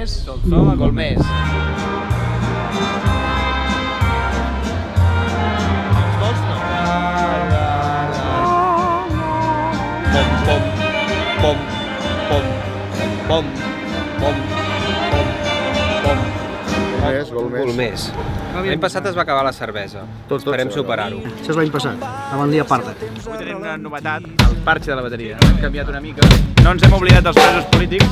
Golmés, Solsona, Golmés. Els vols no? Pom, pom, pom, pom, pom, pom, pom, pom. Golmés. L'any passat es va acabar la cervesa. Esperem superar-ho. Això és l'any passat, abans l'hi aparta. Avui tenim una novetat, el parxe de la bateria. Hem canviat una mica. No ens hem oblidat dels presos polítics.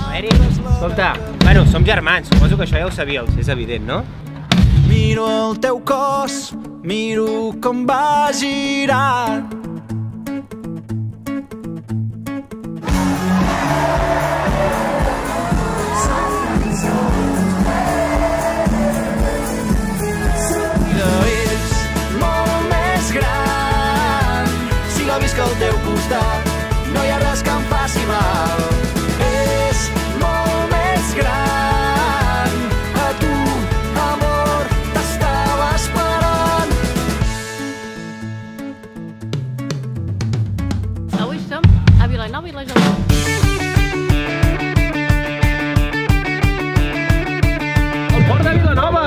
Escolta, bueno, som germans, suposo que això ja ho sabíeu, és evident, no? Miro el teu cos, miro com va girar. Ets molt més gran, si la visc al teu costat, no hi ha res que em faci mal. És molt més gran, a tu, amor, t'estava esperant. Avui som a Vilanova i la Geltrú. El port de Vilanova!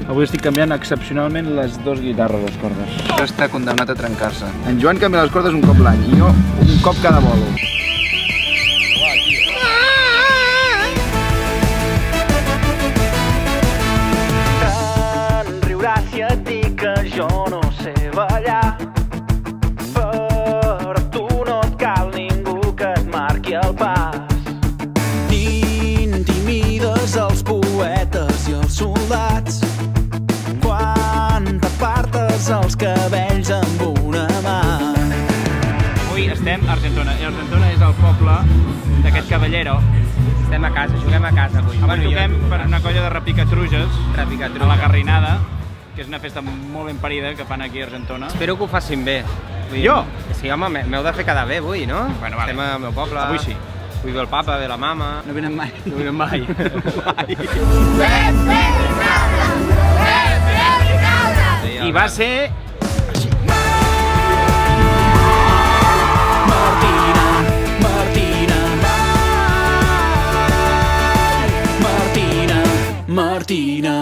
Avui estic canviant excepcionalment les dues guitarres, les cordes. Això està condemnat a trencar-se. En Joan canvia les cordes un cop l'any i jo un cop cada bolo. Te'n riuràs si et dic que jo no sé ballar. Per tu no et cal ningú que et marqui el pas. N'intimides els poetes i els soldats quan t'apartes els cabells amb una mà. Avui estem a Argentona i Argentona és el poble d'aquest cavallero. Estem a casa, juguem a casa avui. Avui toquem per una colla de repicatruges a la Garrinada, que és una festa molt ben parida que fan aquí a Argentona. Espero que ho facin bé. Jo? Sí, home, m'heu de fer quedar bé avui, no? Bueno, vale. Estem al meu poble. Avui sí. Avui ve el papa, ve la mama. No venen mai. No venen mai. I va ser... Martina, Martina, Martina, Martina.